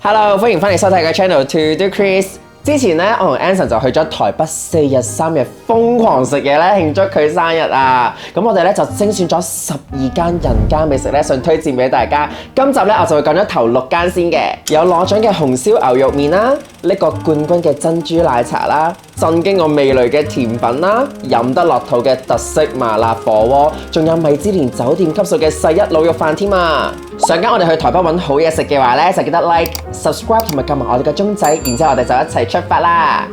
Hello， 歡迎翻嚟收睇嘅 channel To Do Chris。之前咧，我同 Anson 就去咗台北4日3夜瘋狂食嘢咧，慶祝佢生日啊！咁我哋咧就精選咗12間人間美食咧，想推薦俾大家。今集咧我就會講咗頭6間先嘅，有攞獎嘅紅燒牛肉麵啦，呢個冠軍嘅珍珠奶茶啦，震驚我味蕾嘅甜品啦，飲得落肚嘅特色麻辣火鍋，仲有米芝蓮酒店級數嘅世一滷肉飯添啊！上間我哋去台北揾好嘢食嘅話咧，就記得 like、subscribe 同埋撳埋我哋嘅鐘仔，然之後我哋就一齊出發啦！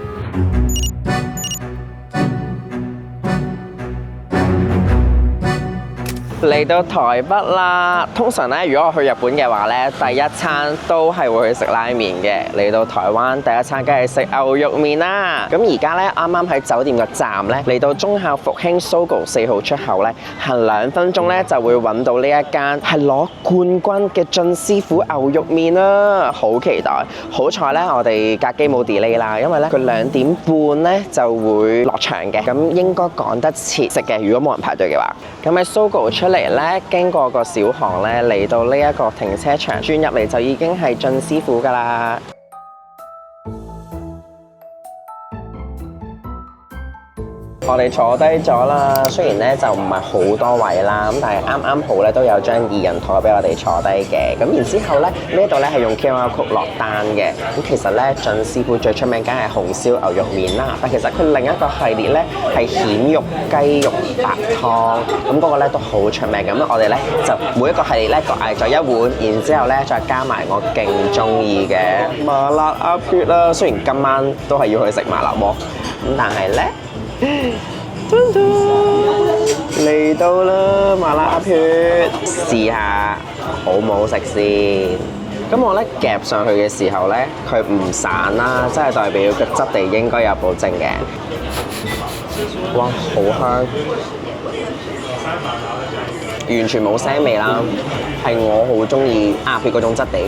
嚟到台北啦，通常咧，如果我去日本嘅話咧，第一餐都係會去食拉麵嘅。嚟到台灣，第一餐梗係食牛肉麵啦。咁而家咧，啱啱喺酒店嘅站咧，嚟到忠孝復興 SOGO 4號出口咧，行2分鐘咧就會揾到呢一間係攞冠軍嘅晉師傅牛肉麵啦，好期待！好彩咧，我哋架機冇 delay 啦，因為咧佢2點半咧就會落場嘅，咁應該趕得切食嘅。如果冇人排隊嘅話，咁喺 SOGO 出嚟咧，經過個小巷咧，嚟到呢一個停車場，轉入嚟就已經係晉師傅㗎喇。我哋坐低咗啦，雖然咧就唔係好多位啦，咁但係啱好咧都有張2人枱俾我哋坐低嘅。咁然之後咧，呢度咧係用 QR code 落單嘅。咁其實咧，晉師傅最出名梗係紅燒牛肉麵啦，但其實佢另一個系列咧係蜆肉雞肉白湯，咁嗰個咧都好出名。咁我哋咧就每一個系列咧各嗌咗1碗，然之後咧再加埋我勁中意嘅麻辣鴨血啦。雖然今晚都係要去食麻辣鍋，咁但係咧。嚟到啦，麻辣鴨血，試下好唔好食先。咁我咧夾上去嘅時候咧，佢唔散啦，即係代表個質地應該有保證嘅。哇，好香，完全冇腥味啦，係我好中意鴨血嗰種質地。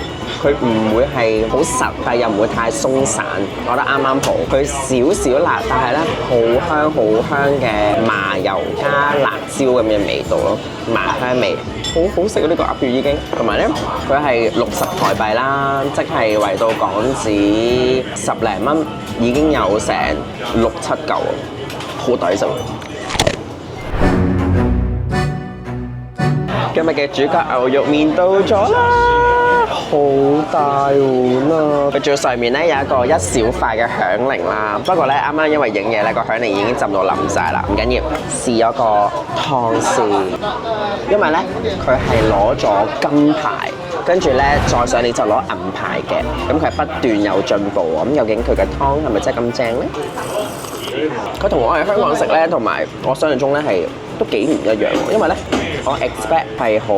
佢唔會係好實，但又唔會太鬆散，我覺得啱啱好。佢少少辣，但係咧好香嘅麻油加辣椒咁嘅味道咯，麻香味，好好食啊！呢個鴨血已經，同埋咧佢係60台幣啦，即係圍到港紙10零蚊，已經有成6、7嚿，好抵食。今日嘅主角牛肉麵到咗啦，好大碗啊！佢最上面咧有一個1小塊嘅響鈴啦，不過咧啱啱因為影嘢咧個響鈴已經浸到腍晒啦，唔緊要，試咗個湯先，因為咧佢係攞咗金牌，跟住咧再上年就攞銀牌嘅，咁佢係不斷有進步喎。咁究竟佢嘅湯係咪真係咁正咧？佢同我喺香港食咧，同埋我想象中咧係都幾唔一樣喎，因為咧我 expect 係好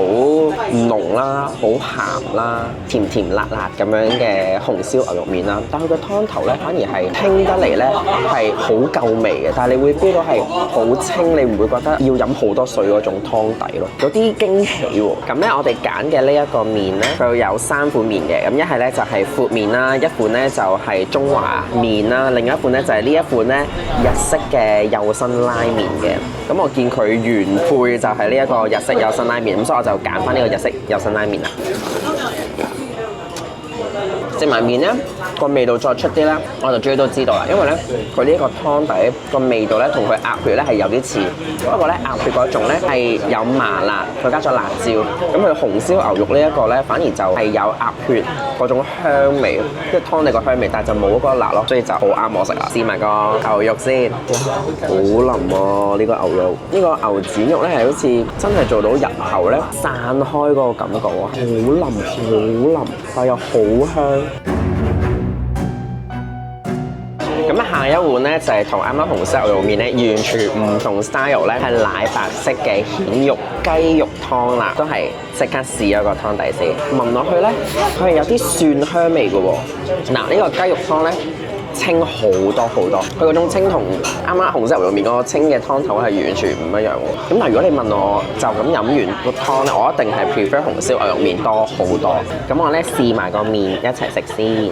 濃啦、好鹹啦、甜甜辣辣咁樣嘅紅燒牛肉麵啦，但佢個湯頭咧反而係清得嚟咧係好夠味嘅，但係你會 feel 到係好清，你唔會覺得要飲好多水嗰種湯底咯，有啲驚喜喎。咁咧我哋揀嘅呢一個麵咧，佢有3款麵嘅，咁一係咧就係闊麵啦，一款咧就係中華麵啦，另一款咧就係呢一款咧日式嘅幼辛拉麵嘅。咁我見佢原配就係呢一個日式幼辛拉麵，咁所以我就揀翻呢個日式幼辛拉麵啦。食埋麵咧個味道再出啲咧，我就終於都知道啦，因為咧佢呢個湯底個味道咧同佢鴨血咧係有啲似，不過咧鴨血嗰種咧係有麻辣，佢加咗辣椒，咁佢紅燒牛肉呢一個咧反而就係有鴨血嗰種香味，即係湯底個香味，但係就冇嗰個辣咯，所以就好啱我食啦。試埋個牛肉先，好腍喎呢個牛肉，呢個牛展肉咧係好似真係做到入口咧散開嗰個感覺喎，好腍，但又好香。咁下一碗咧就係同啱啱紅燒牛肉麵咧完全唔同 style 咧，係奶白色嘅蜆肉雞肉湯啦，都係即刻試咗個湯底先。聞落去咧，佢係有啲蒜香味嘅喎。嗱，呢個雞肉湯咧清好多，佢嗰種清同啱啱紅燒牛肉麵嗰個清嘅湯頭係完全唔一樣喎。咁但係如果你問我就咁飲完個湯咧，我一定係 prefer 紅燒牛肉麵多好多。咁我咧試埋個麵一齊食先。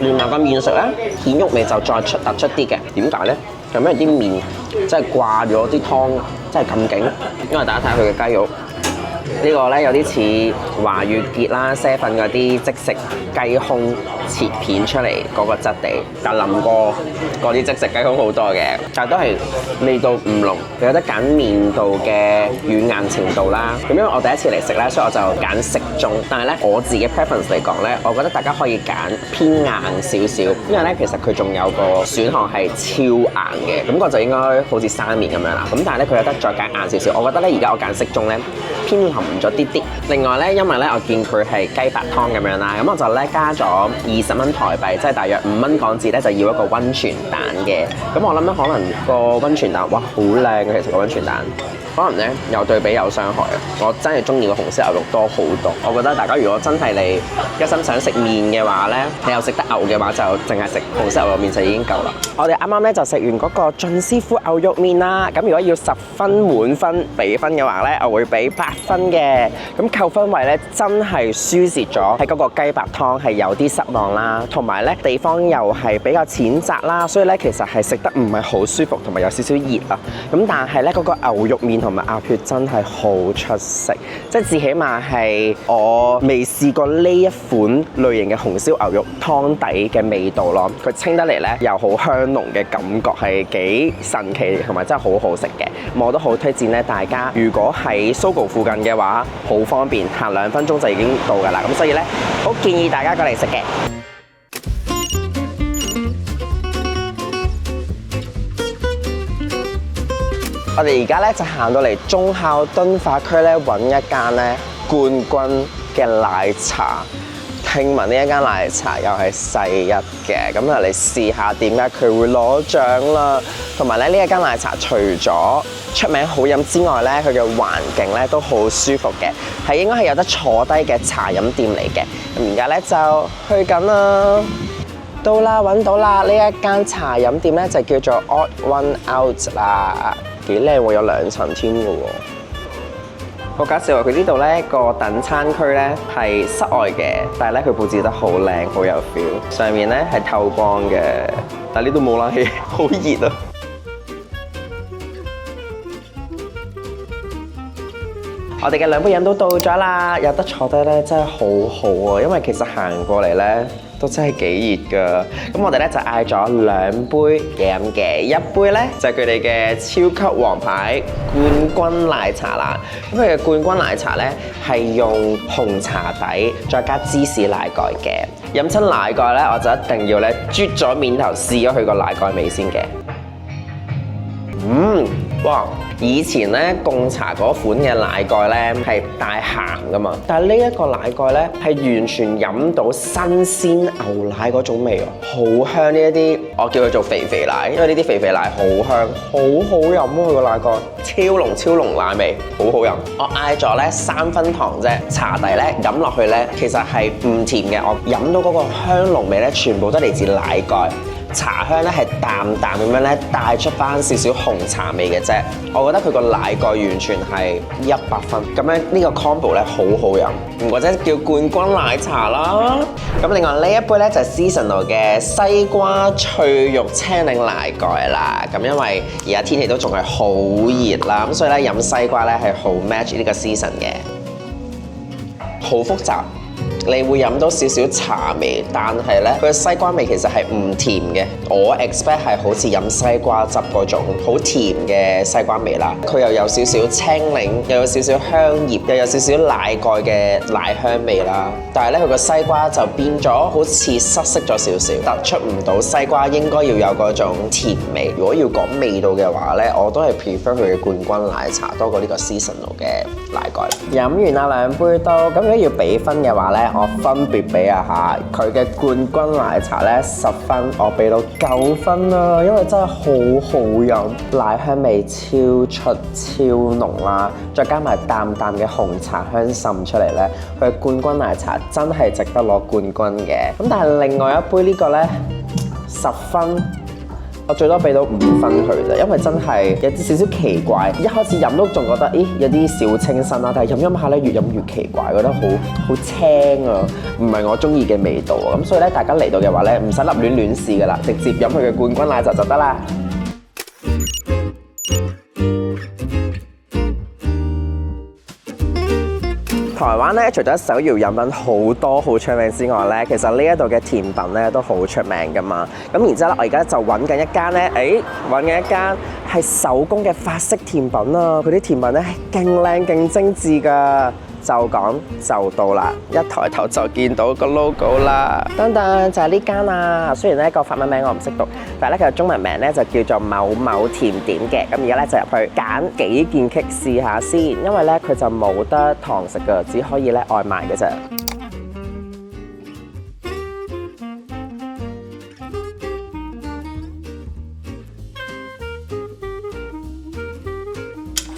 連埋個麵食咧，蜆肉味就再突出啲嘅。點解咧？咁因為啲麵真係掛咗啲湯，真係咁勁。因為大家睇下佢嘅雞肉，呢個咧有啲似華御結啦、7嗰啲即食雞胸切片出嚟嗰個質地，但腍過嗰啲即食雞胸好多嘅，但係都係味道唔濃，你有得揀麵度嘅軟硬程度啦。咁因為我第一次嚟食咧，所以我就揀適中。但係咧我自己 preference 嚟講咧，我覺得大家可以揀偏硬少少，因為咧其實佢仲有個選項係超硬嘅，咁我就應該好似生麵咁樣啦。咁但係咧佢有得再揀硬少少，我覺得咧而家我揀適中咧偏腍咗啲啲。另外咧，因為咧我見佢係雞白湯咁樣啦，咁我就咧加咗20蚊台幣，即係大約5蚊港紙咧，就要一個溫泉蛋嘅。咁我諗咧可能個溫泉蛋，哇好靚嘅，其實個溫泉蛋。可能咧有對比有傷害啊！我真係中意個紅燒牛肉多好多。我覺得大家如果真係你一心想食麵嘅話咧，你又食得牛嘅話，就淨係食紅燒牛肉麵就已經夠啦。我哋啱啱咧就食完嗰個晉師傅牛肉麵啦。咁如果要10分滿分俾分嘅話咧，我會俾8分嘅。咁扣分位咧真係輸蝕咗，喺嗰個雞白湯係有啲失望啦，同埋咧地方又係比較淺窄啦，所以咧其實係食得唔係好舒服，同埋有少少熱啊。咁但係咧嗰個牛肉麵同埋鴨血真係好出色，即係至起碼係我未試過呢一款類型嘅紅燒牛肉湯底嘅味道咯。佢清得嚟咧又好香濃嘅感覺，係幾神奇同埋真係好好食嘅。我都好推薦咧，大家如果喺 Sogo 附近嘅話，好方便，行2分鐘就已經到㗎啦。咁所以咧，好建議大家過嚟食嘅。我哋而家咧就行到嚟忠孝敦化區咧揾一間咧冠軍嘅奶茶。聽聞呢一間奶茶又係世一嘅，咁就嚟試下點解佢會攞獎啦。同埋咧呢一間奶茶除咗出名好飲之外咧，佢嘅環境咧都好舒服嘅，係應該係有得坐低嘅茶飲店嚟嘅。咁而家咧就去緊啦，到啦，揾到啦！呢一間茶飲店咧就叫做 Odd One Out 啦。幾靚喎，有2層添嘅喎。我介紹話佢呢度咧個等餐區咧係室外嘅，但係咧佢佈置得好靚，好有 feel。上面咧係透光嘅，但係呢度冇冷氣，好熱啊！我哋嘅2杯飲都到咗啦，有得坐低咧真係好好啊，因為其實行過嚟咧都真係幾熱㗎。咁我哋咧就嗌咗2杯嘢飲嘅，一杯咧就係佢哋嘅超級王牌冠軍奶茶啦。咁佢嘅冠軍奶茶咧係用紅茶底再加芝士奶蓋嘅。飲親奶蓋咧，我就一定要咧啜咗面頭試咗佢個奶蓋味先嘅。哇！以前咧貢茶嗰款嘅奶蓋咧係帶鹹噶嘛，但係呢一個奶蓋咧係完全飲到新鮮牛奶嗰種味啊，好香呢一啲，我叫佢做肥肥奶，因為呢啲肥肥奶好香，好好飲啊！佢個奶蓋超濃奶味，好好飲。我嗌咗咧3分糖啫，茶底咧飲落去咧其實係唔甜嘅，我飲到嗰個香濃味咧全部都嚟自奶蓋。茶香咧係淡淡咁樣咧帶出翻少少紅茶味嘅啫，我覺得佢個奶蓋完全係100分，咁樣呢個 combo 咧好好飲，或者叫冠軍奶茶啦。咁另外呢一杯咧就係 Seasonal 嘅西瓜脆肉青檸奶蓋啦。咁因為而家天氣都仲係好熱啦，咁所以咧飲西瓜咧係好 match 呢個 season 嘅，好複雜。你會飲到少少茶味，但係咧佢嘅西瓜味其實係唔甜嘅。我 expect 係好似飲西瓜汁嗰種好甜嘅西瓜味啦。佢又有少少青檸，又有少少香葉，又有少少奶蓋嘅奶香味啦。但係咧佢個西瓜就變咗好似失色咗少少，突出唔到西瓜應該要有嗰種甜味。如果要講味道嘅話咧，我都係 prefer 佢嘅冠軍奶茶多過呢個 seasonal 嘅奶蓋。飲完啦2杯都，咁如果要俾分嘅話咧，我分別比下佢嘅冠軍奶茶咧10分，我俾到9分啦，因為真係好好飲，奶香味超出超濃啦，再加埋淡淡嘅紅茶香滲出嚟咧，佢嘅冠軍奶茶真係值得攞冠軍嘅。咁但係另外一杯呢個咧10分。我最多俾到5分佢啫，因為真係有啲少少奇怪。一開始飲都仲覺得，咦有啲小清新啦，但係飲下咧越飲越奇怪，覺得好青啊，唔係我中意嘅味道啊。咁所以咧，大家嚟到嘅話咧，唔使立亂試噶啦，直接飲佢嘅冠軍奶茶就得啦。台灣咧，除咗手搖飲品好多好出名之外咧，其實呢一度嘅甜品咧都好出名噶嘛。咁然之後咧，我而家就揾緊一間咧，揾緊一間係手工嘅法式甜品啊！佢啲甜品咧係勁靚勁精緻噶。就講就到啦，一抬頭就見到個 logo 啦。噔噔就係呢間啊！雖然咧個法文名我唔識讀，但係咧佢嘅中文名咧就叫做某某甜點嘅。咁而家咧就入去揀幾件 cake 試下先，因為咧佢就冇得堂食㗎，只可以咧外賣嘅啫。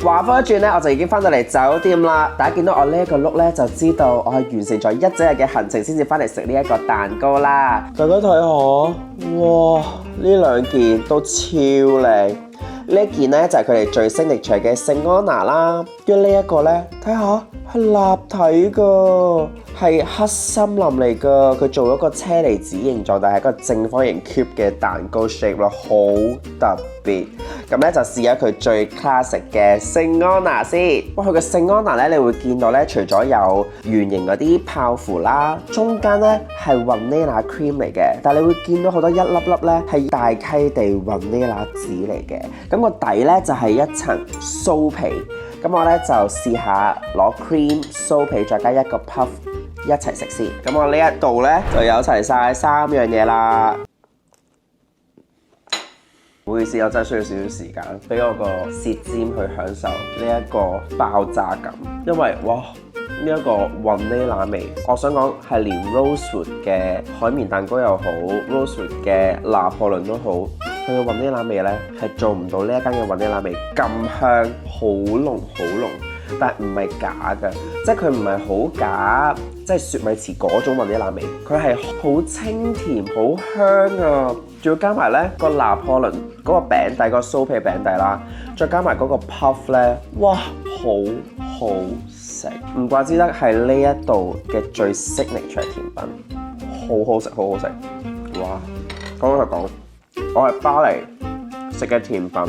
話翻一轉咧，我就已經翻到嚟酒店啦。大家見到我呢一個 look 咧，就知道我係完成咗一整日嘅行程先至翻嚟食呢一個蛋糕啦。大家睇下，哇！呢兩件都超靚。呢一件咧就係佢哋最signature嘅聖安娜啦。跟住呢一個咧，睇下係立體㗎，係黑森林嚟㗎。佢做咗個車厘子形狀，但係一個正方形 cube 嘅蛋糕 shape 咯，好特別。咁咧就試下佢最 classic 嘅聖安娜先。哇！佢嘅聖安娜咧，你會見到咧，除咗有圓形嗰啲泡芙啦，中間咧係 vanilla cream 嚟嘅，但係你會見到好多一粒粒咧係大溪地 vanilla 紙嚟嘅。咁個底咧就係一層酥皮。咁我咧就試下攞 cream 酥皮再加一個 puff 一齊食先。咁我呢一度咧就有齊晒3樣嘢啦。唔好意思，我真係需要少少時間俾我個舌尖去享受呢一個爆炸感，因為哇呢一個雲呢拿味，我想講係連 Rosewood 嘅海綿蛋糕又好 ，Rosewood 嘅拿破崙都好，佢嘅雲呢拿味咧係做唔到呢一間嘅雲呢拿味咁香，好濃好濃，但係唔係假㗎，即係佢唔係好假，即係雪米糍嗰種雲呢拿味，佢係好清甜好香啊！仲要加埋咧個拿破崙嗰個餅底個酥皮餅底啦，再加埋嗰個 puff 咧，哇，好好食！唔怪之得係呢一度嘅最 signature 甜品，好好食，好好食！哇，講開講，我喺巴黎食嘅甜品，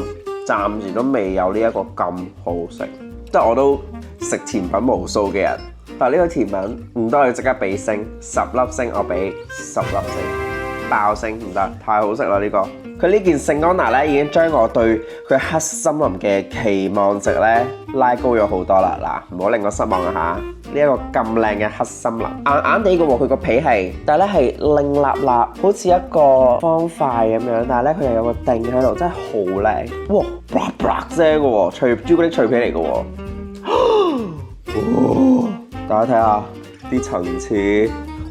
暫時都未有呢一個咁好食。即係我都食甜品無數嘅人，但係呢個甜品唔得，我即刻俾星10粒星，我俾10粒星。爆星唔得，太好食啦呢個！佢呢件聖安娜咧已經將我對佢黑森林嘅期望值咧拉高咗好多啦！嗱，唔好令我失望啊嚇！呢一個咁靚嘅黑森林，硬硬地嘅喎，佢個皮係，但係咧係令立立，好似一個方塊咁樣，但係咧佢又有個定喺度，真係好靚！哇，black black 啫嘅喎，朱古力脆皮嚟嘅喎，大家睇下啲層次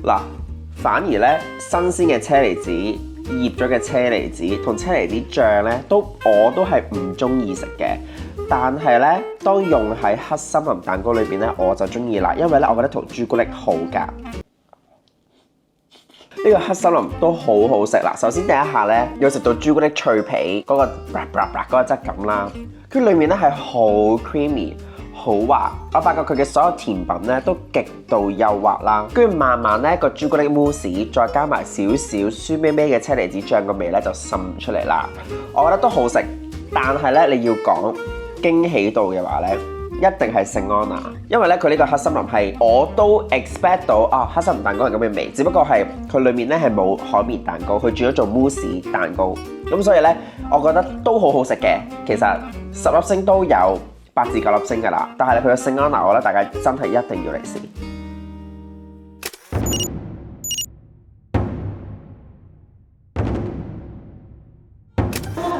嗱。反而咧，新鮮嘅車厘子、醃咗嘅車厘子同車厘子醬咧，我都係唔中意食嘅。但係咧，當用喺黑森林蛋糕裏邊咧，我就中意啦，因為咧，我覺得同朱古力好夾。呢個黑森林都好好食啦。首先第一下咧，要食到朱古力脆皮嗰個嗰個質感啦，佢裏面咧係好 creamy。好滑，我發覺佢嘅所有甜品咧都極度幼滑啦，跟住慢慢咧個朱古力慕斯再加埋少少酸咩咩嘅車厘子醬個味咧就滲出嚟啦，我覺得都好食，但係咧你要講驚喜度嘅話咧，一定係聖安娜，因為咧佢呢個黑森林係我都 expect 到黑森林蛋糕係咁嘅味，只不過係佢裡面咧係冇海綿蛋糕，佢轉咗做慕斯蛋糕，咁所以咧我覺得都好好食嘅，其實10粒星都有。8至9粒星㗎啦，但係佢嘅聖安娜，我覺得大家真係一定要嚟試。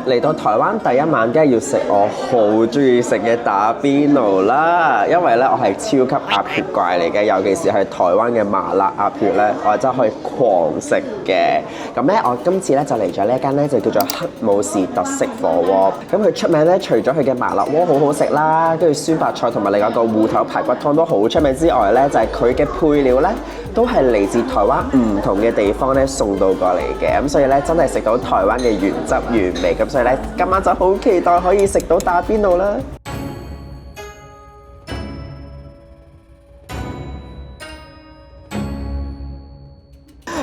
嚟到台灣第一晚，梗係要食我好中意食嘅打邊爐啦。因為咧，我係超級鴨血怪嚟嘅，尤其是係台灣嘅麻辣鴨血咧，我係真係可以狂食嘅。咁咧，我今次咧就嚟咗呢一間咧，就叫做黑武士特色火鍋。咁佢出名咧，除咗佢嘅麻辣鍋好好食啦，跟住酸白菜同埋另外一個芋頭排骨湯都好出名之外咧，就係佢嘅配料咧，都係嚟自台灣唔同嘅地方咧送到過嚟嘅。咁所以咧，真係食到台灣嘅原汁原味。咁所以咧，今晚就好期待可以食到打邊爐啦！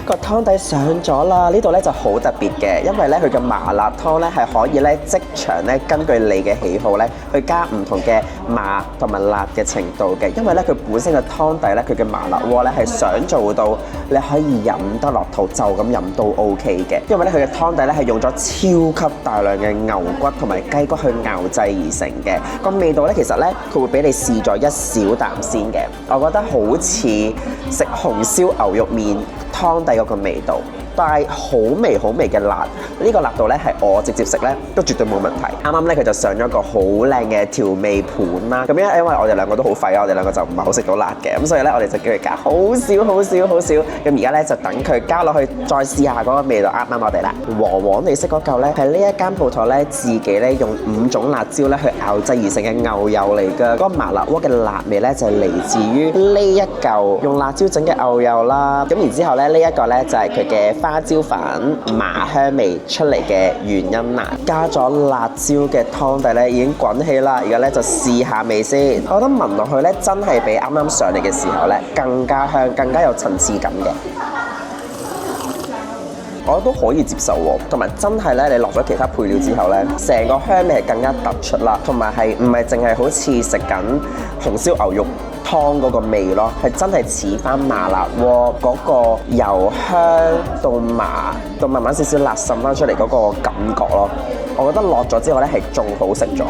個湯底上咗啦！呢度咧就好特別嘅，因為咧佢嘅麻辣湯咧係可以咧即場咧根據你嘅喜好咧去加唔同嘅麻同埋辣嘅程度嘅。因為咧佢本身嘅湯底咧佢嘅麻辣鍋咧係想做到你可以飲得落肚，就咁飲都 OK 嘅。因為咧佢嘅湯底咧係用咗超級大量嘅牛骨同埋雞骨去熬製而成嘅。個味道咧其實咧佢會俾你試咗一小啖先嘅，我覺得好似食紅燒牛肉麵湯底嗰個味道，但係好微嘅辣，呢個辣度咧係我直接食咧都絕對冇問題。啱啱咧佢就上咗個好靚嘅調味盤啦，咁因為我哋兩個都好廢啊，我哋兩個就唔係好食到辣嘅，咁所以咧我哋就叫佢加好少，咁而家咧就等佢加落去，再試下嗰個味道啱我哋啦。黃你識嗰嚿咧係呢一間鋪頭咧自己咧用5種辣椒咧去熬製而成嘅牛油嚟㗎，嗰個麻辣鍋嘅辣味咧就係嚟自於呢一嚿用辣椒整嘅牛油啦，咁然之後咧呢一個咧就係佢嘅花椒粉麻香味出嚟嘅原因啦，加咗辣椒嘅湯底咧已經滾起啦，而家咧就試下味先。我覺得聞落去咧真係比啱啱上嚟嘅時候咧更加香，更加有層次感嘅。我都可以接受喎，同埋真係咧，你落咗其他配料之後咧，成個香味係更加突出啦，同埋係唔係淨係好似食緊紅燒牛肉湯嗰個味咯，係真係似翻麻辣鍋嗰個由香到麻到慢慢少少辣滲翻出嚟嗰個感覺咯。我覺得落咗之後咧係仲好食咗。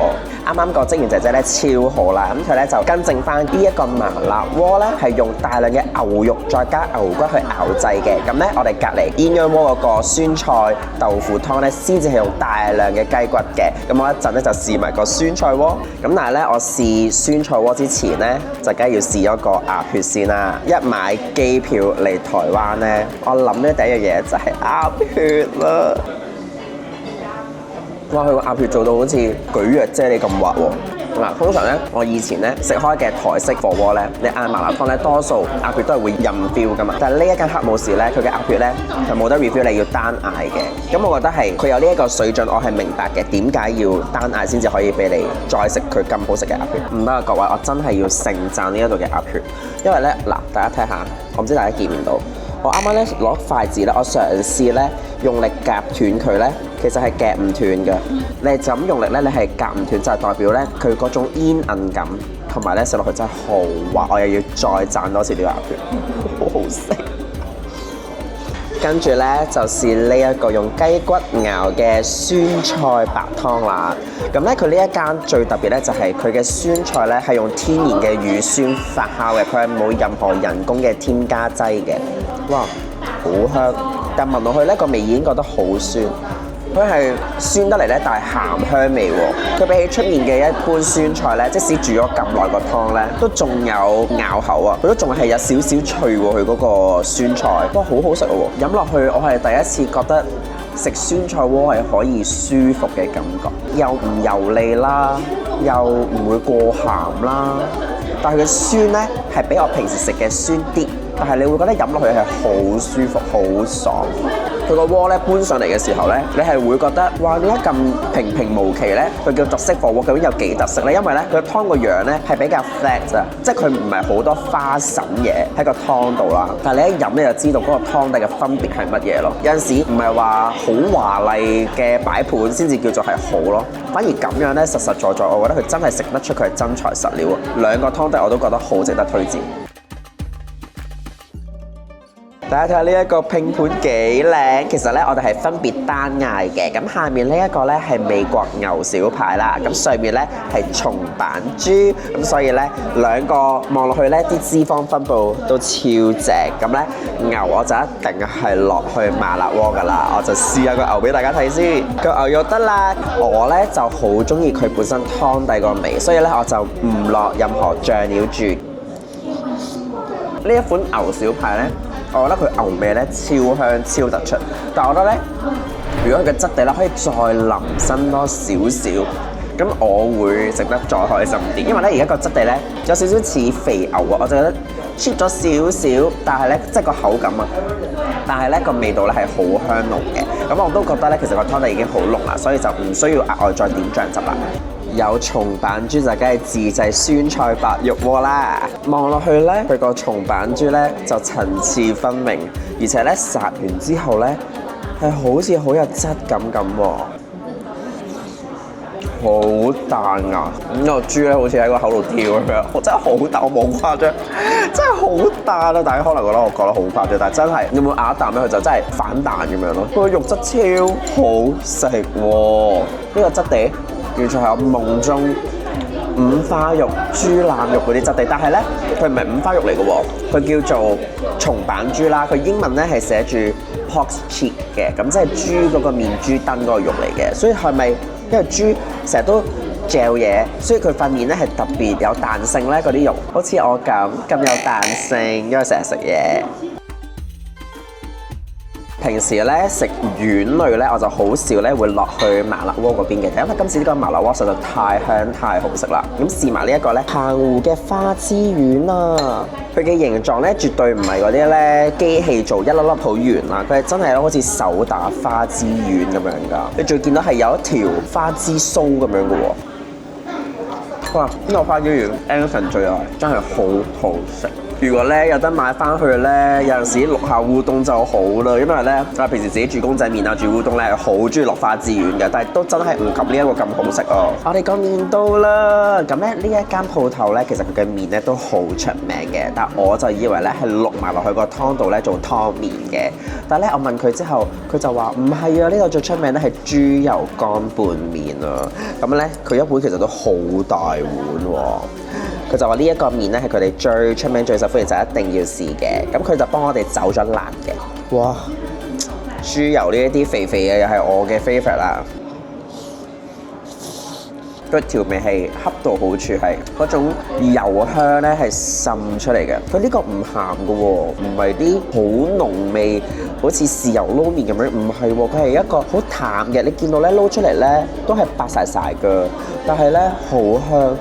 啱啱個職員姐姐咧超好啦，咁佢咧就更正翻呢一個麻辣鍋咧係用大量嘅牛肉再加牛骨去熬製嘅。咁咧我哋隔離鴛鴦鍋嗰個酸菜豆腐湯咧先至係用大量嘅雞骨嘅。咁我一陣咧就試埋個酸菜鍋。咁但係咧我試酸菜鍋之前咧就梗係要試一個鴨血先啦。一買機票嚟台灣咧，我諗咧第一樣嘢就係鴨血啦。哇！佢個鴨血做到好似舉藥啫喱咁滑喎。嗱，通常咧，我以前咧食開嘅台式火鍋咧，你嗌麻辣湯咧，多數鴨血都係會任 fill 噶嘛。但係呢一間黑武士咧，佢嘅鴨血咧係冇得 refill，你要單嗌嘅。咁我覺得係佢有呢一個水準，我係明白嘅。點解要單嗌先至可以俾你再食佢咁好食嘅鴨血？唔得啊，各位，我真係要盛讚呢一度嘅鴨血，因為咧嗱，大家睇下，我唔知大家見唔到。我啱啱咧攞筷子咧，我嘗試咧用力夾斷佢咧，其實係夾唔斷嘅。你就咁用力咧，你係夾唔斷，就係代表咧佢嗰種煙韌感，同埋咧食落去真係好滑。我又要再讚多次呢個鴨血，好好食。跟住咧就試呢一個用雞骨熬嘅酸菜白湯啦。咁咧佢呢一間最特別咧就係佢嘅酸菜咧係用天然嘅乳酸發酵嘅，佢係冇任何人工嘅添加劑嘅。哇，好香！但聞落去咧個味已經覺得好酸。佢係酸得嚟咧，但係鹹香味喎。佢比起出面嘅一般酸菜咧，即使煮咗咁耐個湯咧，都仲有咬口啊！佢都仲係有少少脆喎，佢嗰個酸菜，哇，好好食喎！飲落去我係第一次覺得食酸菜鍋係可以舒服嘅感覺，又唔油膩啦，又唔會過鹹啦。但係佢酸咧係比我平時食嘅酸啲，但係你會覺得飲落去係好舒服、好爽。佢個鍋咧搬上嚟嘅時候咧，你係會覺得哇，點解咁平平無奇咧？佢叫特色火鍋，究竟有幾特色咧？因為咧佢湯個樣咧係比較 flat 咋，即係佢唔係好多花神嘢喺個湯度啦。但係你一飲咧就知道嗰個湯底嘅分別係乜嘢咯。有陣時唔係話好華麗嘅擺盤先至叫做係好咯，反而咁樣咧實實在在，我覺得佢真係食得出佢係真材實料啊！兩個湯底我都覺得好值得推薦。大家睇下呢一個拼盤幾靚，其實咧我哋係分別單嗌嘅。咁下面呢一個咧係美國牛小排啦，咁上面咧係松板豬，咁所以咧兩個望落去咧啲脂肪分佈都超正。咁咧牛我就一定係落去麻辣鍋噶啦，我就試下個牛俾大家睇先。個牛肉得啦，我咧就好中意佢本身湯底個味，所以咧我就唔落任何醬料住。呢一款牛小排咧，我覺得佢牛味咧超香超突出，但係我覺得咧，如果佢嘅質地咧可以再腍身多少少，咁我會食得再開心啲。因為咧而家個質地咧有少少似肥牛啊，我就覺得 cheap 咗少少，但係咧即係個口感啊但係咧個味道咧係好香濃嘅。咁我都覺得咧，其實個湯底已經好濃啦，所以就唔需要額外再點醬汁啦。有松板豬就梗係自製酸菜白肉鍋啦。望落去咧，佢個松板豬咧就層次分明，而且咧烚完之後咧係好似好有質感咁喎。好彈啊！咁個豬咧好似喺個口度跳咁樣，我真係好彈，我冇誇張，真係好彈啊！大家可能覺得我講得好誇張，但係真係有冇咬一啖咧，佢就真係反彈咁樣咯。佢個肉質超好食喎！呢個質地完全係我夢中五花肉、豬腩肉嗰啲質地，但係咧佢唔係五花肉嚟嘅喎，佢叫做松板豬啦。佢英文咧係寫住 pork cheek 嘅，咁即係豬嗰個面豬燈嗰個肉嚟嘅，所以係咪？因為豬成日都嚼嘢，所以佢塊面咧係特別有彈性咧，嗰啲肉好似我咁有彈性，因為成日食嘢。平時咧食丸類咧，我就好少咧會落去麻辣鍋嗰邊嘅，因為今次呢個麻辣鍋實在太香太好食啦。咁試埋呢一個咧澎湖嘅花枝丸啊，佢嘅形狀咧絕對唔係嗰啲咧機器做一粒粒好圓啦，佢係真係好似手打花枝丸咁樣㗎。你仲見到係有一條花枝酥咁樣嘅喎。哇！呢個花枝丸 Anson 最愛，真係好好食。如果咧有得買翻去咧，有陣時淥下烏冬就好啦，因為咧我平時自己煮公仔麵啊、煮烏冬咧，好中意落花枝丸嘅，但係都真係唔及呢一個咁好食哦。我哋講麵都啦，咁咧呢一間鋪頭咧，其實佢嘅麵咧都好出名嘅，但我就以為咧係淥埋落去個湯度咧做湯麵嘅，但係咧我問佢之後，佢就話唔係啊，呢度最出名咧係豬油乾拌麵啊，咁咧佢一碗其實都好大碗喎。佢就話呢一個麵咧係佢哋最出名、最受歡迎，就一定要試嘅。咁佢就幫我哋走咗辣嘅。哇！豬油呢一啲肥肥嘅又係我嘅 favourite 啦。個調味係恰到好處，係嗰種油香咧係滲出嚟嘅。佢呢個唔鹹嘅喎，唔係啲好濃味，好似豉油撈麵咁樣，唔係喎，佢係一個好淡嘅。你見到咧撈出嚟咧都係白晒㗎，但係咧好香。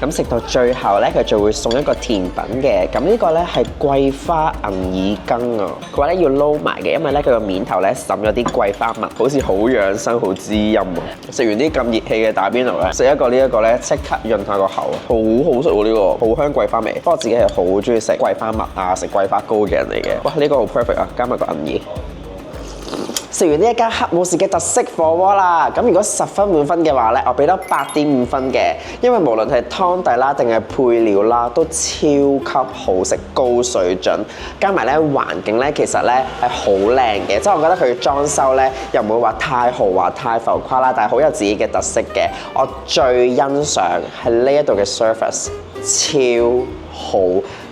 咁食到最後咧，佢就會送一個甜品嘅。咁呢個咧係桂花銀耳羹啊。佢話咧要撈埋嘅，因為咧佢個面頭咧滲咗啲桂花蜜，好似好養生、好滋陰啊。食完啲咁熱氣嘅打邊爐咧，食一個呢一個咧，即刻潤下個口，好好食喎呢個，好香桂花味。不過我自己係好中意食桂花蜜啊、食桂花糕嘅人嚟嘅。哇，呢個好 perfect 啊，加埋個銀耳。食完呢一間黑武士嘅特色火鍋啦，咁如果10分滿分嘅話咧，我俾多8.5分嘅，因為無論係湯底啦定係配料啦，都超級好食，高水準，加埋咧環境咧其實咧係好靚嘅，即係我覺得佢裝修咧又唔會話太豪華、太浮誇啦，但係好有自己嘅特色嘅。我最欣賞係呢一度嘅 service 超好，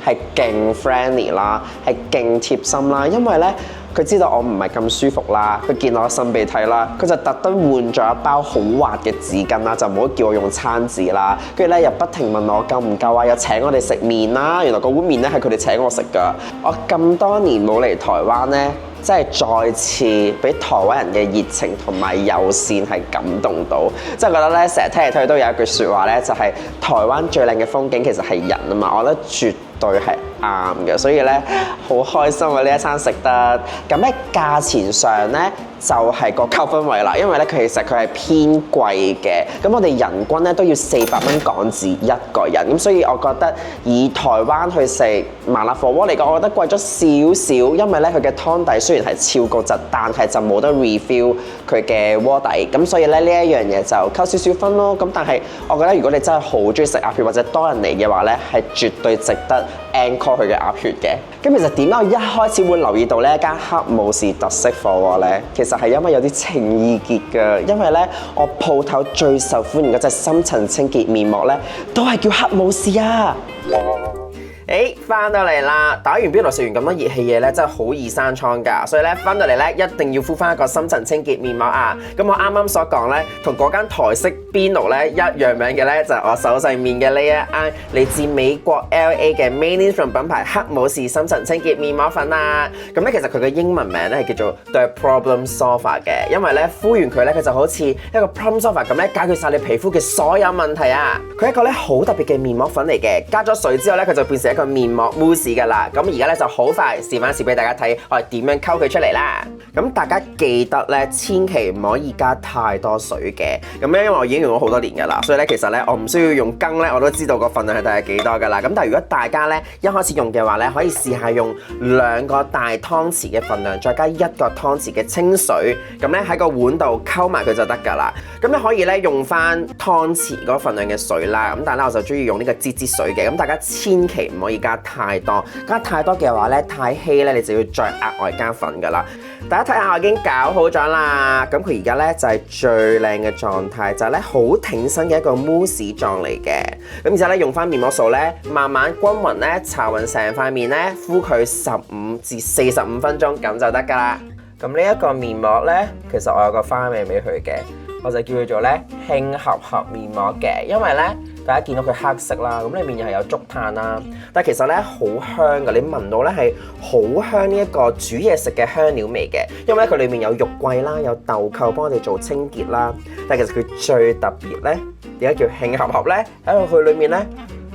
係勁 friendly 啦，係勁貼心啦，因為咧。佢知道我唔係咁舒服啦，佢見我擤鼻涕啦，佢就特登換咗一包好滑嘅紙巾啦，就唔好叫我用餐紙啦。跟住咧又不停問我夠唔夠啊，又請我哋食麵啦。原來嗰碗麵咧係佢哋請我食㗎。我咁多年冇嚟台灣咧，真係再次俾台灣人嘅熱情同埋友善係感動到，即係覺得咧成日聽嚟聽去都有一句説話咧，就係台灣最靚嘅風景其實係人啊嘛，我覺得絕對係啱嘅，所以咧好開心啊！呢一餐食得咁咧，價錢上咧就係個扣分位啦，因為咧其實佢係偏貴嘅，咁我哋人均咧都要400蚊港紙一個人，咁所以我覺得以台灣去食麻辣火鍋嚟講，我覺得貴咗少少，因為咧佢嘅湯底雖然係超高質，但係就冇得 refill 佢嘅鍋底，咁所以咧呢一樣嘢就扣少少分咯。咁但係我覺得如果你真係好中意食鴨血或者多人嚟嘅話咧，係絕對值得 encore 佢嘅鴨血嘅。咁其實點解我一開始會留意到呢一間黑武士特色火鍋咧？其實係因為有啲情意結㗎，因為咧我鋪頭最受歡迎嗰隻深層清潔面膜咧，都係叫黑武士啊！翻到嚟啦！打完邊爐食完咁多熱氣嘢咧，真係好易生瘡㗎，所以咧翻到嚟咧一定要敷翻一個深層清潔面膜啊！咁我啱啱所講咧，同嗰間台式邊爐咧一樣名嘅咧，就係我手勢面嘅呢一間嚟自美國 LA 嘅 Mainstream 品牌黑武士深層清潔面膜粉啊！咁咧其實佢嘅英文名咧係叫做 The Problem Solver 嘅，因為咧敷完佢咧，佢就好似一個 Problem Solver 咁咧，解決晒你皮膚嘅所有問題啊！佢係一個咧好特別嘅面膜粉嚟嘅，加咗水之後咧，佢就變成一個面膜 mousse 㗎啦。咁而家咧就好快試翻試俾大家睇，我哋點樣溝佢出嚟啦。咁大家記得咧，千祈唔可以加太多水嘅。咁咧因為我已經用咗好多年㗎啦，所以咧其實咧我唔需要用羹咧，我都知道個份量係大概幾多㗎啦。咁但係如果大家咧一開始用嘅話咧，可以試下用2個大湯匙嘅份量，再加1個湯匙嘅清水，咁咧喺個碗度溝埋佢就得㗎啦。咁你可以咧用翻湯匙嗰份量嘅水啦。咁但係咧我就中意用呢個支水嘅。咁大家千祈唔可以加太多，加太多嘅話咧太稀咧，你就要再額外加粉㗎啦。大家睇下我已經搞好咗啦。咁佢而家咧就係最靚嘅狀態，就係咧好挺身嘅一個 mousse 狀嚟嘅。咁而且咧用翻面膜掃咧，慢慢均勻咧搽勻成塊面咧，敷佢15至45分鐘咁就得㗎啦。咁呢一個面膜咧，其實我有個花名俾佢嘅，我就叫佢做咧慶合合面膜嘅，因為咧大家見到佢黑色啦，咁裏面又係有竹炭啦，但係其實咧好香㗎，你聞到咧係好香呢一個煮嘢食嘅香料味嘅，因為咧佢裏面有肉桂啦，有豆蔻幫我哋做清潔啦，但係其實佢最特別咧點解叫慶合合咧？喺佢裏面咧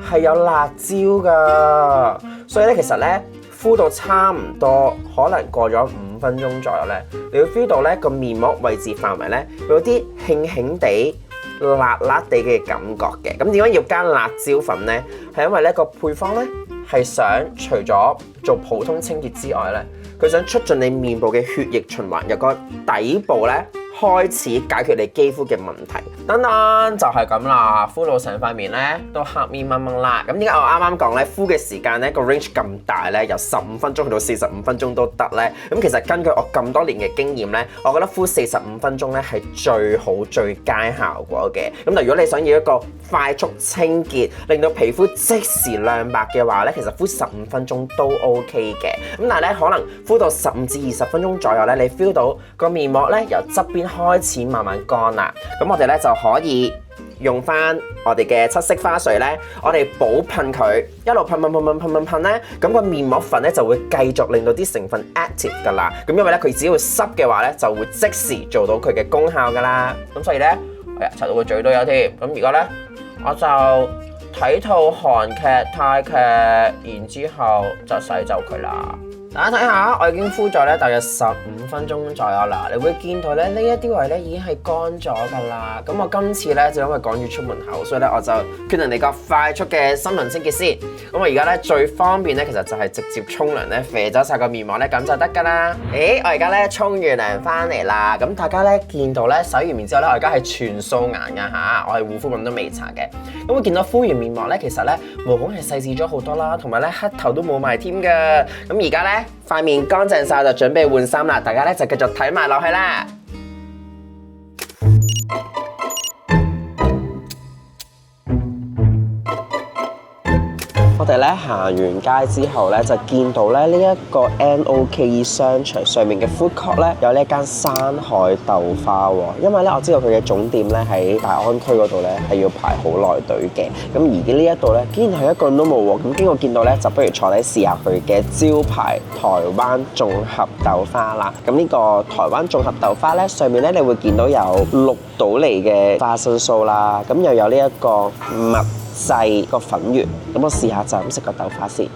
係有辣椒㗎，所以咧其實咧敷到差唔多，可能過咗5分鐘左右咧，你會 feel 到咧個面膜位置範圍咧有啲輕輕地、辣辣地嘅感覺嘅。咁點解要加辣椒粉咧？係因為咧個配方咧係想除咗做普通清潔之外咧，佢想促進你面部嘅血液循環，由個底部咧開始解決你肌膚嘅問題。等等就係咁啦，敷到成塊面咧都黑面掹掹啦。咁點解我啱啱講咧敷嘅時間咧個 range 咁大咧，由15分鐘去到45分鐘都得咧？咁其實根據我咁多年嘅經驗咧，我覺得敷45分鐘咧係最好最佳效果嘅。咁但如果你想要一個快速清潔，令到皮膚即時亮白嘅話咧，其實敷15分鐘都 OK 嘅。咁但係咧可能敷到15至20分鐘左右咧，你 feel 到個面膜咧由側邊開始慢慢乾啦。咁我哋咧就可以用翻我哋嘅7色花水咧，我哋補噴佢，一路噴咧，咁個面膜粉咧就會繼續令到啲成分 active 噶啦。咁因為咧佢只要濕嘅話咧，就會即時做到佢嘅功效噶啦。咁所以咧，搽到個嘴都有添。咁而家咧，我就睇套韓劇、泰劇，然之後就洗走佢啦。大家睇下，我已經敷咗咧大約15分鐘左右啦。你會見到咧呢一啲位咧已經係乾咗㗎啦。咁我今次咧就因為趕住出門口，所以咧我就決定嚟個快速嘅深層清潔先。咁我而家咧最方便咧，其實就係直接沖涼咧，肥咗晒個面膜咧，咁就得㗎啦。我而家咧沖完涼翻嚟啦。咁大家咧見到咧洗完面之後咧，我而家係全素顏㗎嚇，我係護膚品都未搽嘅。咁會見到敷完面膜咧，其實咧毛孔係細緻咗好多啦，同埋咧黑頭都冇埋添㗎。咁而家咧塊面乾淨晒，就準備換衫啦，大家咧就繼續睇埋落去啦。我哋咧行完街之後咧，就見到咧呢一個 NOKE 商場上面嘅 food court 咧有呢一間山海豆花喎。因為咧我知道佢嘅總店咧喺大安區嗰度咧係要排好耐隊嘅。咁而呢一度咧竟然係一個都冇喎。咁經過見到咧，就不如坐低試下佢嘅招牌台灣綜合豆花啦。咁呢個台灣綜合豆花咧，上面咧你會見到有6度嚟嘅花生酥啦，咁又有呢一個蜜製個粉圓。咁我試下就咁食個豆花先。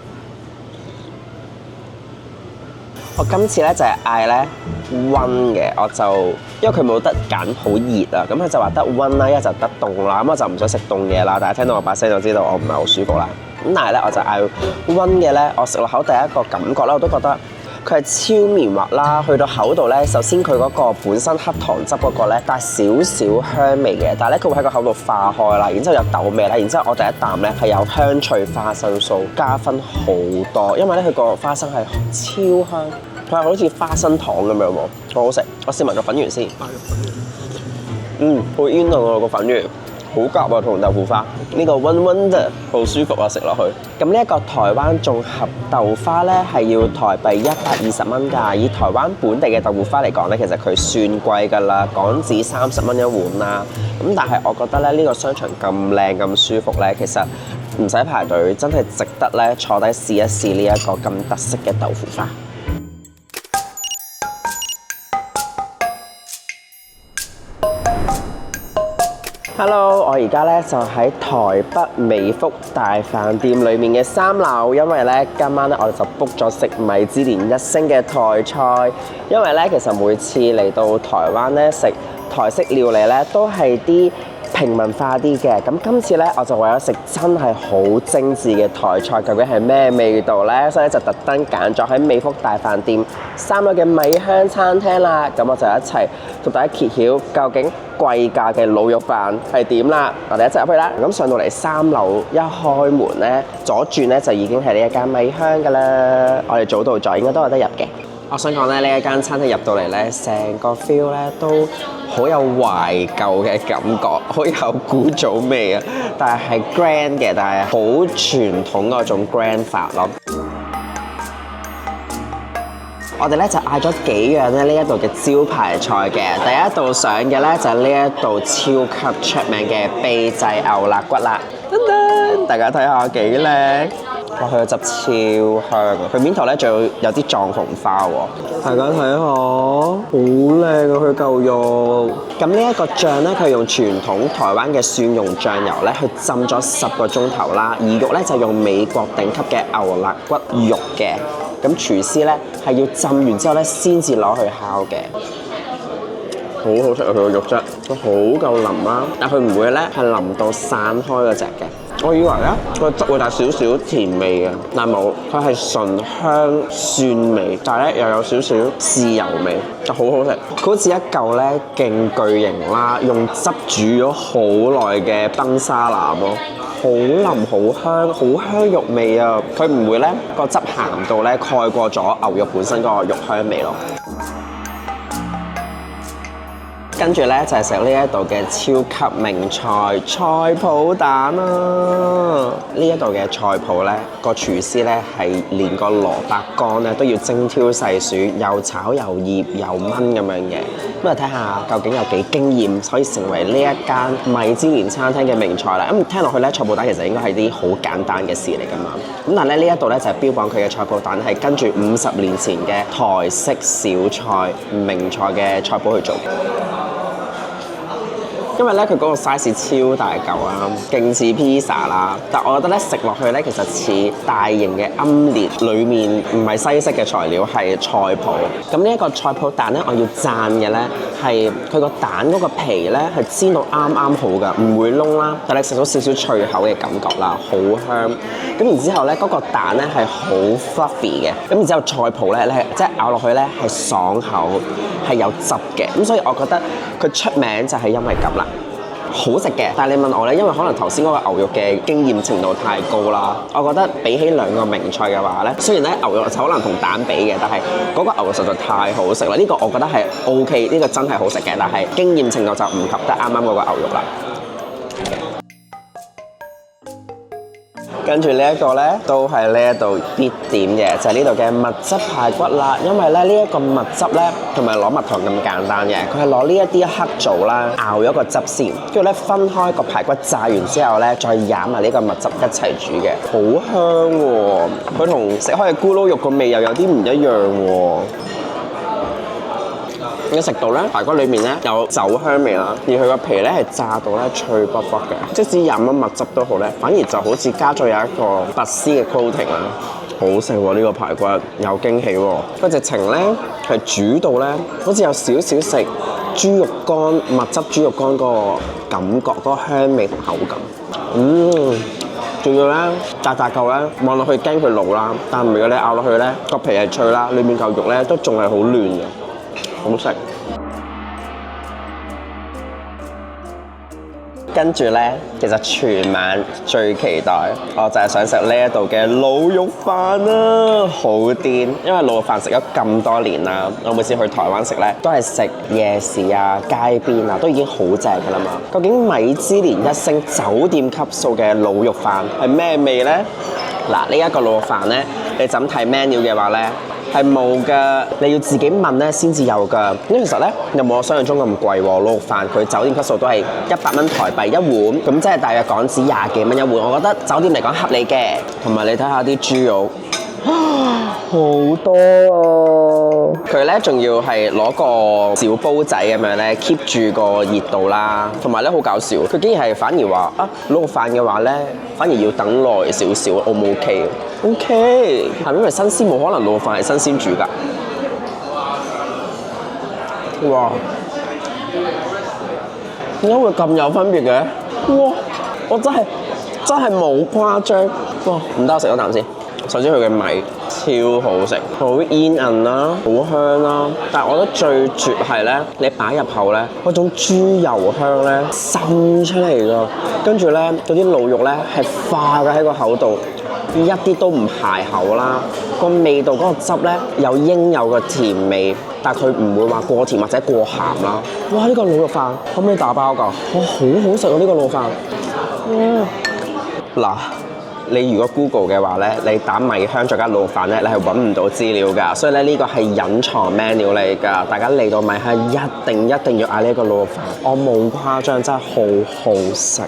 我今次咧就係嗌咧溫嘅，我就因為佢冇得揀好熱啊，咁佢就話得溫啦，一就得凍啦，咁我就唔想食凍嘢啦。大家聽到我把聲就知道我唔係好舒服啦。咁但係咧我就嗌溫嘅咧，我食落口第一個感覺咧，我都覺得佢係超綿滑啦，去到口度咧，首先佢嗰個本身黑糖汁嗰個咧帶少少香味嘅，但係咧佢會喺個口度化開啦，然之後有豆味啦，然之後我第一啖咧係有香脆花生酥，加分好多，因為咧佢個花生係超香，佢係好似花生糖咁樣喎，好好食。我試埋個粉圓先，好煙濃啊個粉圓。好夾啊，同豆腐花呢個溫溫嘅好舒服啊，食落去。咁呢一個台灣綜合豆花咧係要台幣120蚊㗎。以台灣本地嘅豆腐花嚟講咧，其實佢算貴㗎啦，港紙30蚊一碗啦。咁但係我覺得咧呢個商場咁靚咁舒服咧，其實唔使排隊，真係值得咧坐低試一試呢一個咁特色嘅豆腐花。Hello，我而家咧就喺台北美福大飯店裏面嘅3樓，因為咧今晚咧我哋就 book 咗食米芝蓮1星嘅台菜。因為咧其實每次嚟到台灣咧食台式料理咧都係啲平民化啲嘅，咁今次咧我就為咗食真係好精緻嘅台菜，究竟係咩味道呢？所以就特登揀咗喺美福大飯店3樓嘅米香餐廳啦。咁我就一齊同大家揭曉究竟貴價嘅滷肉飯係點啦。我哋一齊入去啦。咁上到嚟3樓一開門咧，左轉咧就已經係呢一間米香噶啦。我哋早到咗，應該都有得入嘅。我想講咧，呢一間餐廳入到嚟咧，成個 feel 咧都好有懷舊嘅感覺，好有古早味啊！但係 grand 嘅，但係好傳統嗰種 grand 法咯。我哋咧就嗌咗幾樣咧呢一度嘅招牌菜嘅，第一道上嘅咧就係呢一道超級出名嘅秘製牛肋骨啦。噔噔，大家睇下幾靚！哇！佢個汁超香，佢面頭咧仲有啲藏紅花喎，大家睇下，好靚啊佢嚿肉。咁呢一個醬咧，佢用傳統台灣嘅蒜蓉醬油咧去浸咗10個鐘頭啦，而肉咧就用美國頂級嘅牛肋骨肉嘅。咁廚師咧係要浸完之後咧先至攞去烤嘅。好好食啊！佢個肉質，佢好夠腍啦，但佢唔會咧係腍到散開嗰隻嘅。我以為咧個汁會帶少少甜味嘅，但冇，佢係純香蒜味，但係咧又有少少豉油味，就好好食。佢好似一嚿咧勁巨型啦，用汁煮咗好耐嘅崩沙腩咯，好腍好香，好香肉味啊！佢唔會咧個汁鹹到咧蓋過咗牛肉本身嗰個肉香味咯。跟住咧就係食呢一度嘅超級名菜菜脯蛋啦！呢一度嘅菜脯咧，個廚師咧係連個蘿蔔乾咧都要精挑細選，又炒又醃又燜咁樣嘅。咁啊睇下究竟有幾驚豔，可以成為呢一間米芝蓮餐廳嘅名菜啦。咁聽落去咧，菜脯蛋其實應該係啲好簡單嘅事嚟㗎嘛。咁但係咧呢一度咧就係標榜佢嘅菜脯蛋係跟住50年前嘅台式小菜名菜嘅菜脯去做。因為咧佢嗰個 size 超大嚿啊，勁似 pizza 啦，但我覺得咧食落去咧其實似大型嘅奄列，裡面唔係西式嘅材料，係菜脯。咁呢一個菜脯蛋咧，我要讚嘅咧係佢個蛋嗰個皮咧係煎到啱啱好㗎，唔會燶啦，但係食到少少脆口嘅感覺啦，好香。咁然之後咧嗰個蛋咧係好 fluffy 嘅，咁然之後菜脯咧你即係咬落去咧係爽口，係有汁嘅，咁所以我覺得佢出名就係因為咁啦。好食嘅，但係你問我咧，因為可能頭先嗰個牛肉嘅經驗程度太高啦，我覺得比起2個名菜嘅話咧，雖然咧牛肉就好難同蛋比嘅，但係嗰個牛肉實在太好食啦。呢個我覺得係 OK，呢個真係好食嘅，但係經驗程度就唔及得啱啱嗰個牛肉啦。跟住呢一個咧，都係呢一度必點嘅，就係呢度嘅蜜汁排骨啦。因為咧呢一個蜜汁咧，同埋攞蜜糖咁簡單嘅，佢係攞呢一啲黑棗啦，熬咗個汁先，跟住咧分開個排骨炸完之後咧，再飲埋呢個蜜汁一齊煮嘅，好香喎！佢同食開嘅咕嚕肉個味又有啲唔一樣喎。你食到咧排骨裏面咧有酒香味啦，而佢個皮咧係炸到咧脆卜卜嘅，即使飲咗蜜汁都好咧，反而就好似加咗有一個拔絲嘅 coating 啦，好食喎！呢個排骨有驚喜喎，佢直情咧係煮到咧好似有少少食豬肉乾蜜汁豬肉乾嗰個感覺，嗰個香味同口感，仲要咧炸嚿咧望落去驚佢老啦，但如果你咬落去咧個皮係脆啦，裏面嚿肉咧都仲係好嫩嘅。好食。跟住咧，其實全晚最期待，我就係想食呢一度嘅滷肉飯啦，好癲！因為滷肉飯食咗咁多年啦，我每次去台灣食咧，都係食夜市啊、街邊啊，都已經好正㗎啦嘛。究竟米芝蓮1星酒店級數嘅滷肉飯係咩味咧？嗱，呢一個滷肉飯咧，你就咁睇 menu 嘅話咧，係冇㗎，你要自己問咧先至有㗎。咁其實咧又冇我想象中咁貴喎，滷肉飯佢酒店級數都係100蚊台幣一碗，咁即係大約港紙20幾蚊一碗。我覺得酒店嚟講合理嘅，同埋你睇下啲豬肉，好多啊！佢咧仲要係攞個小煲仔咁樣咧 keep 住個熱度啦，同埋咧好搞笑，佢竟然係反而話啊攞個飯嘅話咧，反而要等耐少少，O 唔 OK？OK， 係因為新鮮冇可能攞個飯係新鮮煮㗎。哇！點解會咁有分別嘅？哇！我真係冇誇張。哇！唔得，我食咗啖先。首先佢嘅米超好食，好煙韌啦，好香啦。但係我覺得最絕係咧，你擺入口咧，嗰種豬油香咧滲出嚟㗎，跟住咧嗰啲鹵肉咧係化嘅喺個口度，一啲都唔排口啦。個味道嗰個汁咧有應有嘅甜味，但係佢唔會話過甜或者過鹹啦。哇！呢個鹵肉飯可唔可以打包㗎？哇，好好食啊！呢個鹵飯。嗱。你如果 Google 嘅話咧，你打米香再加鹵肉飯咧，你係揾唔到資料㗎，所以咧呢個係隱藏 menu 嚟㗎。大家嚟到米香一定要嗌呢一個鹵肉飯，我冇誇張，真係好好食。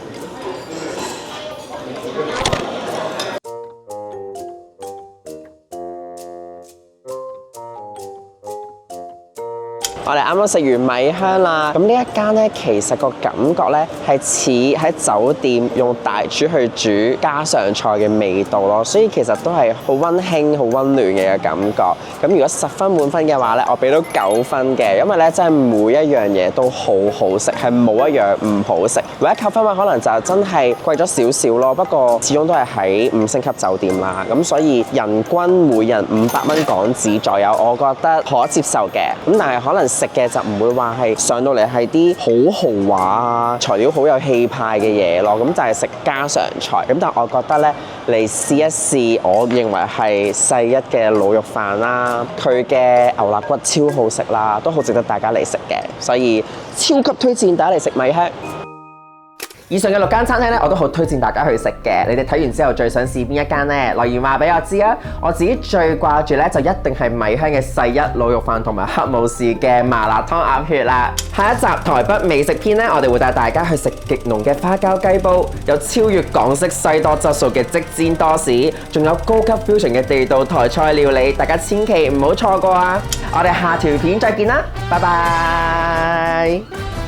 我哋啱啱食完米香啦，咁呢一間咧其實個感覺咧係似喺酒店用大廚去煮家常菜嘅味道咯，所以其實都係好溫馨、好溫暖嘅感覺。咁如果10分滿分嘅話咧，我俾到9分嘅，因為咧真係每一樣嘢都好好食，係冇一樣唔好食。唯一扣分位可能就真係貴咗少少咯，不過始終都係喺5星級酒店啦，咁所以人均每人500蚊港紙左右，我覺得可接受嘅。咁但係可能食嘅就唔會話係上到嚟係啲好豪華啊，材料好有氣派嘅嘢咯，咁就係食家常菜。咁但係我覺得咧，嚟試一試，我認為係世一嘅鹵肉飯啦，佢嘅牛肋骨超好食啦，都好值得大家嚟食嘅，所以超級推薦大家嚟食米香。以上嘅6間餐廳咧，我都好推薦大家去食嘅。你哋睇完之後最想試邊一間呢？留言話俾我知啊！我自己最掛住咧就一定係米香嘅世一鹵肉飯同埋黑武士嘅麻辣湯鴨血啦。下一集台北美食篇咧，我哋會帶大家去食極濃嘅花膠雞煲，有超越港式西多質素嘅即煎多士，仲有高級 fusion 嘅地道台菜料理，大家千祈唔好錯過啊！我哋下條片再見啦，拜拜。